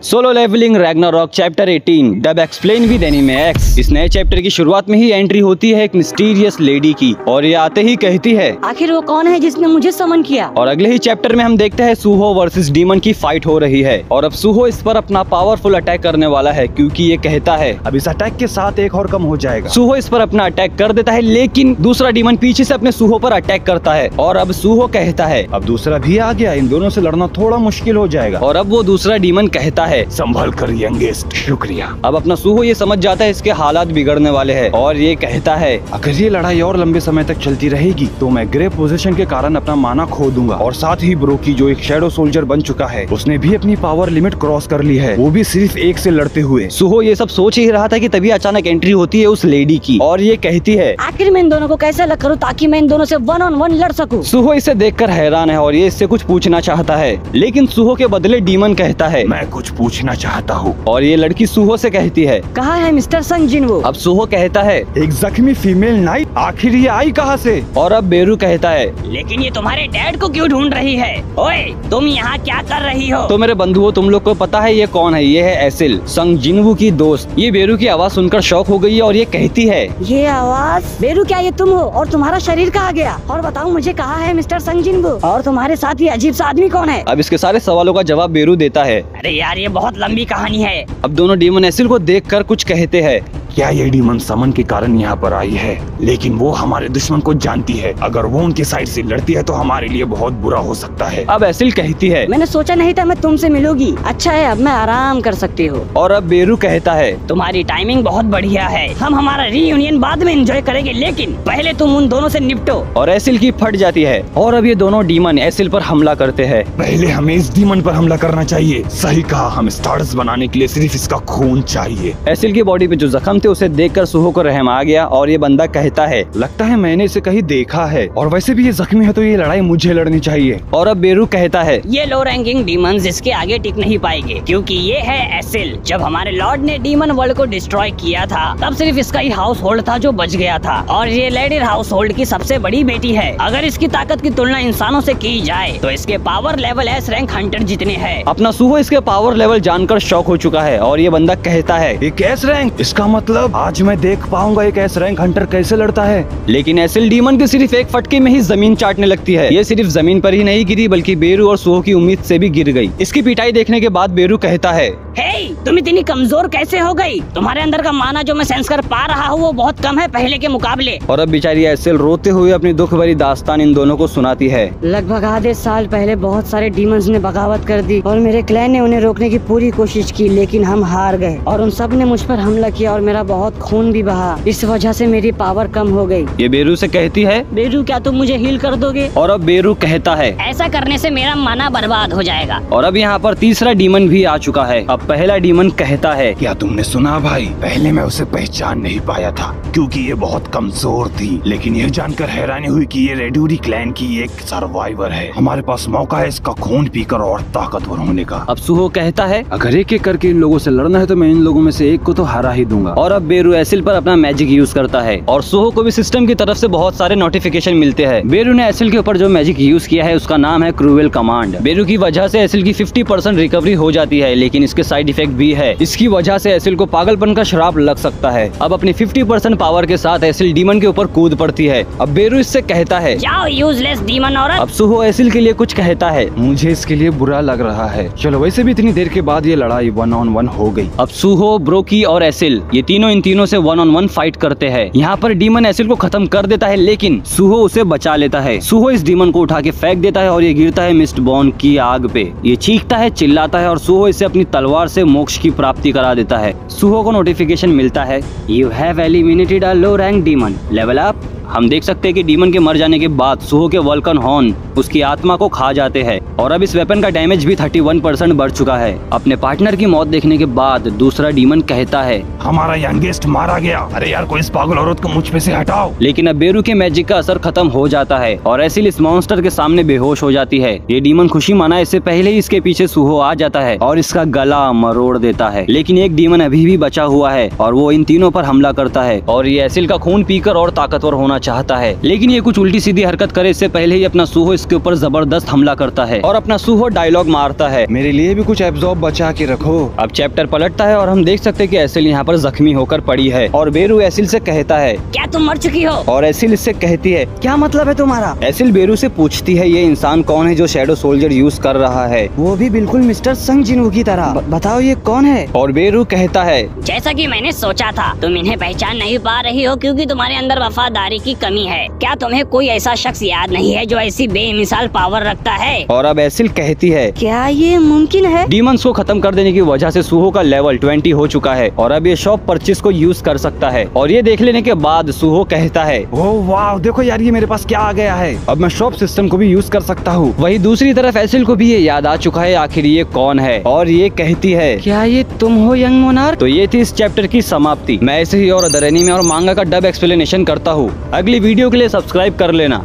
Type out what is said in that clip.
Solo leveling Ragnarok chapter 18 dub explain with anime X. इस नए chapter की शुरुआत में ही एंट्री होती है एक मिस्टीरियस लेडी की, और ये आते ही कहती है आखिर वो कौन है जिसने मुझे समन किया। और अगले ही चैप्टर में हम देखते हैं सूहो वर्सेस डीमन की फाइट हो रही है, और अब सूहो इस पर अपना पावरफुल अटैक करने वाला है, क्योंकि ये कहता है अब इस अटैक के साथ एक और कम हो जाएगा। सूहो इस पर अपना अटैक कर देता है, लेकिन दूसरा डीमन पीछे से अपने सूहो पर अटैक करता है, और अब सूहो कहता है अब दूसरा भी आ गया, इन दोनों से लड़ना थोड़ा मुश्किल हो जाएगा। और अब वो दूसरा डीमन कहता है संभल कर यंगेस्ट, शुक्रिया। अब अपना सूहो ये समझ जाता है इसके हालात बिगड़ने वाले हैं, और ये कहता है अगर ये लड़ाई और लंबे समय तक चलती रहेगी तो मैं ग्रे पोजीशन के कारण अपना माना खो दूंगा, और साथ ही ब्रोकी जो एक शैडो सोल्जर बन चुका है उसने भी अपनी पावर लिमिट क्रॉस कर ली है, वो भी सिर्फ एक से लड़ते हुए। सूहो ये सब सोच ही रहा था कि तभी अचानक एंट्री होती है उस लेडी की, और ये कहती है आखिर मैं इन दोनों को कैसे अलग करूं ताकि मैं इन दोनों से 1-on-1 लड़ सकूं। सूहो इसे देखकर हैरान है, और ये इससे कुछ पूछना चाहता है, लेकिन सूहो के बदले डीमन कहता है मैं कुछ पूछना चाहता हूँ। और ये लड़की सूहो से कहती है कहाँ है मिस्टर संग जिनवो। अब सूहो कहता है एक जख्मी फीमेल नाइट, आखिर ये आई कहाँ से? और अब बेरू कहता है लेकिन ये तुम्हारे डैड को क्यों ढूंढ रही है? ओए तुम यहाँ क्या कर रही हो? तो मेरे बंधुओं, तुम लोग को पता है ये कौन है? ये है एसिल, संग जिनवू की दोस्त। ये बेरू की आवाज सुनकर शॉक हो गई है, और ये कहती है ये आवाज बेरू, क्या ये तुम हो? और तुम्हारा शरीर कहाँ गया? और बताओ मुझे कहाँ है मिस्टर संग जिनवू? और तुम्हारे साथ ये अजीब सा आदमी कौन है? अब इसके सारे सवालों का जवाब बेरू देता है। अरे यार ये बहुत लंबी कहानी है। अब दोनों डीमन एसिल को देखकर कुछ कहते हैं। क्या ये डीमन समन के कारण यहाँ पर आई है? लेकिन वो हमारे दुश्मन को जानती है, अगर वो उनके साइड से लड़ती है तो हमारे लिए बहुत बुरा हो सकता है। अब एसिल कहती है मैंने सोचा नहीं था मैं तुमसे मिलूंगी। अच्छा है, अब मैं आराम कर सकती हूँ। और अब बेरू कहता है तुम्हारी टाइमिंग बहुत बढ़िया है, हम हमारा रीयूनियन बाद में एंजॉय करेंगे, लेकिन पहले तुम उन दोनों से निपटो। और एसिल की फट जाती है, और अब ये दोनों डीमन एसिल पर हमला करते हैं। पहले हमें इस डीमन पर हमला करना चाहिए। सही कहा, हम स्टार्स बनाने के लिए सिर्फ इसका खून चाहिए। एसिल की बॉडी पे जो जख्म थे उसे देखकर सूहो को रहम आ गया, और ये बंदा कहता है लगता है मैंने इसे कहीं देखा है, और वैसे भी ये जख्मी है तो ये लड़ाई मुझे लड़नी चाहिए। और अब बेरू कहता है ये लो रैंकिंग डीमंस इसके आगे टिक नहीं पाएंगे, क्योंकि ये है एसिल। जब हमारे लॉर्ड ने डीमन वर्ल्ड को डिस्ट्रॉय किया था तब सिर्फ इसका ही हाउस होल्ड था जो बच गया था, और ये लेडीर हाउस होल्ड की सबसे बड़ी बेटी है। अगर इसकी ताकत की तुलना इंसानों से की जाए तो इसके power level S rank Hunter जितने हैं। अपना सूहो इसके पावर लेवल जानकर शॉक हो चुका है, और ये बंदा कहता है एक एस रैंक, इसका मतलब आज मैं देख पाऊंगा एक एस रैंक हंटर कैसे लड़ता है। लेकिन एसिल डीमन की सिर्फ एक फटके में ही जमीन चाटने लगती है। ये सिर्फ जमीन पर ही नहीं गिरी, बल्कि बेरू और सूहो की उम्मीद से भी गिर गई। इसकी पिटाई देखने के बाद बेरू कहता है हे, तुम इतनी कमजोर कैसे हो गई? तुम्हारे अंदर का माना जो मैं सेंस कर पा रहा हूँ वो बहुत कम है पहले के मुकाबले। और अब बेचारी एसिल रोते हुए अपनी दुख भरी दास्तान इन दोनों को सुनाती है। लगभग आधे साल पहले बहुत सारे डीमंस ने बगावत कर दी, और मेरे क्लैन ने उन्हें रोकने की पूरी कोशिश की, लेकिन हम हार गए, और उन सब ने मुझ पर हमला किया, और मेरा बहुत खून भी बहा। इस वजह से मेरी पावर कम हो गई। ये बेरू से कहती है बेरू, क्या तुम मुझे हील कर दोगे? और अब बेरू कहता है ऐसा करने से मेरा माना बर्बाद हो जाएगा। और अब यहाँ पर तीसरा डीमन भी आ चुका है। अब पहला डीमन कहता है क्या तुमने सुना भाई? पहले मैं उसे पहचान नहीं पाया था क्योंकि ये बहुत कमजोर थी, लेकिन यह जानकर हैरानी हुई कि ये रेड्यूरी क्लैन की एक सर्वाइवर है। हमारे पास मौका है इसका खून पीकर और ताकतवर होने का। अब सूहो कहता है अगर एक एक करके इन लोगों से लड़ना है तो मैं इन लोगों में से एक को तो हरा ही दूंगा। और अब बेरू एसिल पर अपना मैजिक यूज करता है, और सूहो को भी सिस्टम की तरफ से बहुत सारे नोटिफिकेशन मिलते हैं। बेरू ने एसिल के ऊपर जो मैजिक यूज किया है उसका नाम है क्रूवेल कमांड। बेरू की वजह से एसिल की 50% रिकवरी हो जाती है, लेकिन इसके साइड इफेक्ट भी है। इसकी वजह से एसिल को पागलपन का श्राप लग सकता है। अब अपनी 50% पावर के साथ एसिल डीमन के ऊपर कूद पड़ती है। अब बेरू इससे कहता है जाओ यूजलेस डीमन औरत। अब सूहो एसिल के लिए कुछ कहता है मुझे इसके लिए बुरा लग रहा है। चलो, वैसे भी इतनी देर के बाद ये लड़ाई 1-on-1 हो गई। अब सूहो, ब्रोकी और एसिल ये तीनों इन तीनों से 1-on-1 फाइट करते हैं। यहाँ पर डीमन एसिल को खत्म कर देता है, लेकिन सूहो उसे बचा लेता है। सूहो इस डीमन को उठा के फेंक देता है, और ये गिरता है मिस्टबॉर्न की आग पे। ये चीखता है, चिल्लाता है, और सूहो इसे अपनी तलवार से मोक्ष की प्राप्ति करा देता है। सूहो को नोटिफिकेशन मिलता है you have eliminated a low rank demon, level up. हम देख सकते हैं कि डीमन के मर जाने के बाद सूहो के वल्कन हॉर्न उसकी आत्मा को खा जाते हैं, और अब इस वेपन का डैमेज भी 31% बढ़ चुका है। अपने पार्टनर की मौत देखने के बाद दूसरा डीमन कहता है हमारा यंगेस्ट मारा गया। अरे यार, कोई इस पागल औरत को मुझ पे से हटाओ। लेकिन अब बेरू के मैजिक का असर खत्म हो जाता है, और एसिल इस मॉन्स्टर के सामने बेहोश हो जाती है। ये डीमन खुशी मनाए इससे पहले ही इसके पीछे सूहो आ जाता है और इसका गला मरोड़ देता है। लेकिन एक डीमन अभी भी बचा हुआ है, और वो इन तीनों पर हमला करता है, और ये एसिल का खून पीकर और ताकतवर होना चाहता है, लेकिन ये कुछ उल्टी सीधी हरकत करे इससे पहले ही अपना सूहो इसके ऊपर जबरदस्त हमला करता है और अपना सूहो डायलॉग मारता है, मेरे लिए भी कुछ एब्जॉर्ब बचा के रखो। अब चैप्टर पलटता है और हम देख सकते हैं कि एसिल यहाँ पर जख्मी होकर पड़ी है और बेरू एसिल से कहता है क्या तुम मर चुकी हो? और एसिल इससे कहती है क्या मतलब है तुम्हारा? एसिल बेरू से पूछती है ये इंसान कौन है जो शैडो सोल्जर यूज कर रहा है, वो भी बिल्कुल मिस्टर संग जिनू की तरह। बताओ ये कौन है? और बेरू कहता है जैसा कि मैंने सोचा था, तुम इन्हें पहचान नहीं पा रही हो क्योंकि तुम्हारे अंदर वफादारी की कमी है। क्या तुम्हें कोई ऐसा शख्स याद नहीं है जो ऐसी बेमिसाल पावर रखता है? और अब एसिल कहती है क्या ये मुमकिन है? डीमंस को खत्म कर देने की वजह से सूहो का लेवल 20 हो चुका है और अब ये शॉप परचेस को यूज कर सकता है। और ये देख लेने के बाद सूहो कहता है ओह वाह, देखो यार ये मेरे पास क्या आ गया है, अब मैं शॉप सिस्टम को भी यूज कर सकता हूँ। वही दूसरी तरफ एसिल को भी ये याद आ चुका है आखिर ये कौन है और ये कहती है क्या ये तुम हो यंग मोनार्क? तो ये थी इस चैप्टर की समाप्ति। मैं ऐसे ही और अदर एनीमे और मांगा का डब एक्सप्लेनेशन करता हूँ। अगली वीडियो के लिए सब्सक्राइब कर लेना।